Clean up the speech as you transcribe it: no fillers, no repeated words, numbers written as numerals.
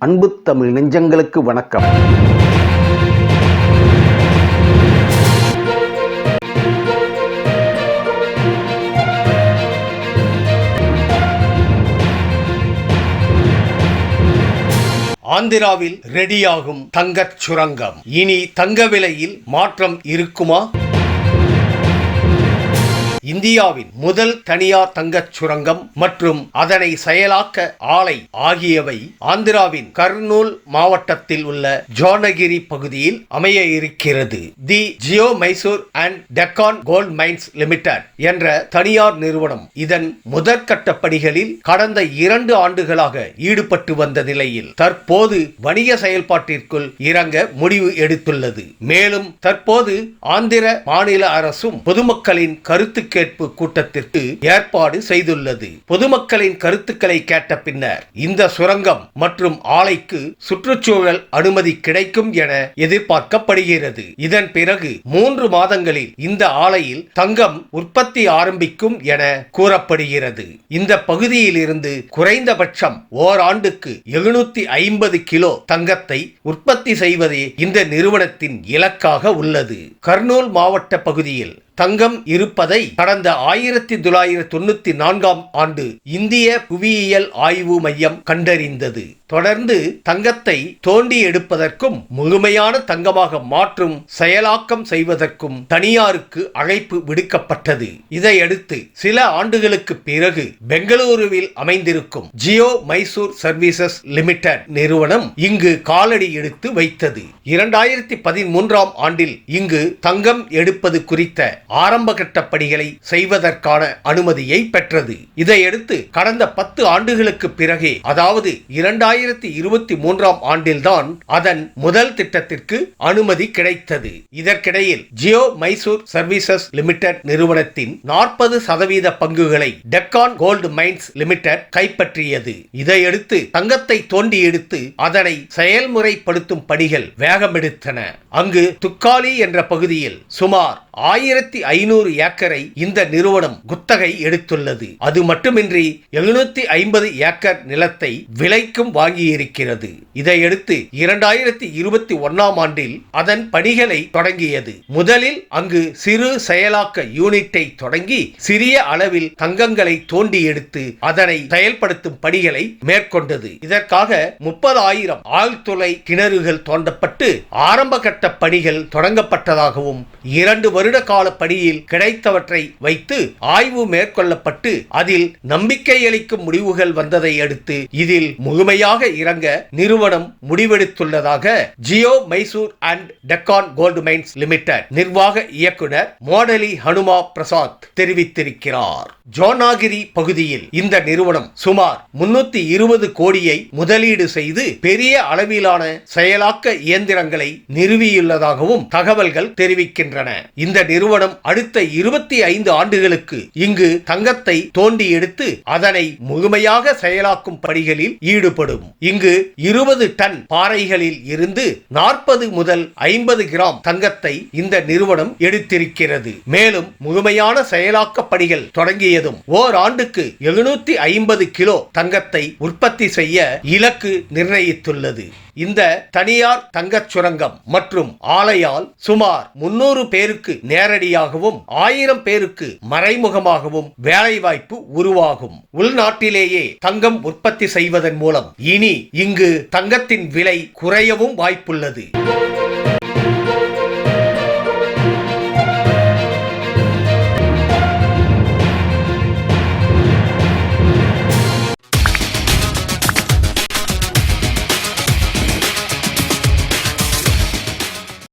அன்பு தமிழ் நெஞ்சங்களுக்கு வணக்கம். ஆந்திராவில் ரெடியாகும் தங்கச் சுரங்கம். இனி தங்க விலையில் மாற்றம் இருக்குமா? இந்தியாவின் முதல் தனியார் தங்கச் சுரங்கம் மற்றும் அதனை செயலாக்க ஆலை ஆகியவை ஆந்திராவின் கர்னூல் மாவட்டத்தில் உள்ள ஜோனகிரி பகுதியில் அமைய இருக்கிறது. The Geo Mysore and Deccan gold mines limited என்ற தனியார் நிறுவனம் இதன் முதற்கட்ட பணிகளில் கடந்த 2 ஆண்டுகளாக ஈடுபட்டு வந்த நிலையில் தற்போது வணிக செயல்பாட்டிற்குள் இறங்க முடிவு எடுத்துள்ளது. மேலும் தற்போது ஆந்திர மாநில அரசும் பொதுமக்களின் கருத்து கேட்பு கூட்டத்திற்கு ஏற்பாடு செய்துள்ளது. பொதுமக்களின் கருத்துக்களை கேட்ட பின்னர் இந்த சுரங்கம் மற்றும் ஆலைக்கு சுற்றுச்சூழல் அனுமதி கிடைக்கும் என எதிர்பார்க்கப்படுகிறது. இதன் பிறகு 3 மாதங்களில் இந்த ஆலையில் தங்கம் உற்பத்தி ஆரம்பிக்கும் என கூறப்படுகிறது. இந்த பகுதியில் இருந்து குறைந்தபட்சம் ஓராண்டுக்கு 750 கிலோ தங்கத்தை உற்பத்தி செய்வதே இந்த நிறுவனத்தின் இலக்காக உள்ளது. கர்னூல் மாவட்ட பகுதியில் தங்கம் இருப்பதை கடந்த 1994ஆம் ஆண்டு இந்திய புவியியல் ஆய்வு மையம் கண்டறிந்தது. தொடர்ந்து தங்கத்தை தோண்டி எடுப்பதற்கும் முழுமையான தங்கமாக மாற்றும் செயலாக்கம் செய்வதற்கும் தனியாருக்கு அழைப்பு விடுக்கப்பட்டது. இதையடுத்து சில ஆண்டுகளுக்கு பிறகு பெங்களூருவில் அமைந்திருக்கும் ஜியோ மைசூர் சர்வீசஸ் லிமிடெட் நிறுவனம் இங்கு காலடி எடுத்து வைத்தது. 2013ஆம் ஆண்டில் இங்கு தங்கம் எடுப்பது குறித்த ஆரம்பகட்ட பணிகளை செய்வதற்கான அனுமதியை பெற்றது. இதையடுத்து கடந்த 10 ஆண்டுகளுக்கு பிறகே, அதாவது 2023ஆம் ஆண்டில்தான் அதன் முதல் திட்டத்திற்கு அனுமதி கிடைத்தது. இதற்கிடையில் ஜியோ மைசூர் சர்வீசஸ் லிமிடெட் நிறுவனத்தின் 40% பங்குகளை டெக்கான் கோல்ட் மைன்ஸ் லிமிடெட் கைப்பற்றியது. இதையடுத்து தங்கத்தை தோண்டி எடுத்து அதனை செயல்முறைப்படுத்தும் பணிகள் வேகமெடுத்தன. அங்கு துக்காலி என்ற பகுதியில் சுமார் 1500 ஏக்கரை இந்த நிறுவனம் குத்தகை எடுத்துள்ளது. அது மட்டுமின்றி 750 ஏக்கர் நிலத்தை விலைக்கும் வாங்கியிருக்கிறது. இதையடுத்து 2021ஆம் ஆண்டில் அதன் பணிகளை தொடங்கியது. முதலில் அங்கு சிறு செயலாக்க யூனிட்டை தொடங்கி சிறிய அளவில் தங்கங்களை தோண்டி எடுத்து அதனை செயல்படுத்தும் பணிகளை மேற்கொண்டது. இதற்காக 30,000 ஆழ்துளை கிணறுகள் தோண்டப்பட்டு ஆரம்ப கட்ட பணிகள் தொடங்கப்பட்டதாகவும் 2 வருட கால பணியில் கிடைத்தவற்றை வைத்து ஆய்வு மேற்கொள்ளப்பட்டு அதில் நம்பிக்கை அளிக்கும் முடிவுகள் வந்ததை அடுத்து இதில் முழுமையாக இறங்க நிறுவனம் முடிவெடுத்துள்ளதாக Geo Mysore and Deccan gold mines limited நிர்வாக இயக்குனர் மோடலி ஹனுமா பிரசாத் தெரிவித்திருக்கிறார். ஜோனாகிரி பகுதியில் இந்த நிறுவனம் சுமார் 320 கோடியை முதலீடு செய்து பெரிய அளவிலான செயலாக்க இயந்திரங்களை நிறுவியுள்ளதாகவும் தகவல்கள் தெரிவிக்கின்றன. இந்த நிறுவனம் அடுத்த 25 ஆண்டுகளுக்கு இங்கு தங்கத்தை தோண்டி எடுத்து அதனை முழுமையாக செயலாக்கும் பணிகளில் ஈடுபடும். இங்கு 20 டன் பாறைகளில் இருந்து 40 முதல் 50 கிராம் தங்கத்தை இந்த நிறுவனம் எடுத்திருக்கிறது. மேலும் முழுமையான செயலாக்க பணிகள் தொடங்கியதும் ஓராண்டுக்கு 750 கிலோ தங்கத்தை உற்பத்தி செய்ய இலக்கு நிர்ணயித்துள்ளது. இந்த தனியார் தங்கச் சுரங்கம் மற்றும் ஆலையால் சுமார் 300 பேருக்கு நேரடியாகவும் 1000 பேருக்கு மறைமுகமாகவும் வேலைவாய்ப்பு உருவாகும். உள்நாட்டிலேயே தங்கம் உற்பத்தி செய்வதன் மூலம் இனி இங்கு தங்கத்தின் விலை குறையவும் வாய்ப்புள்ளது.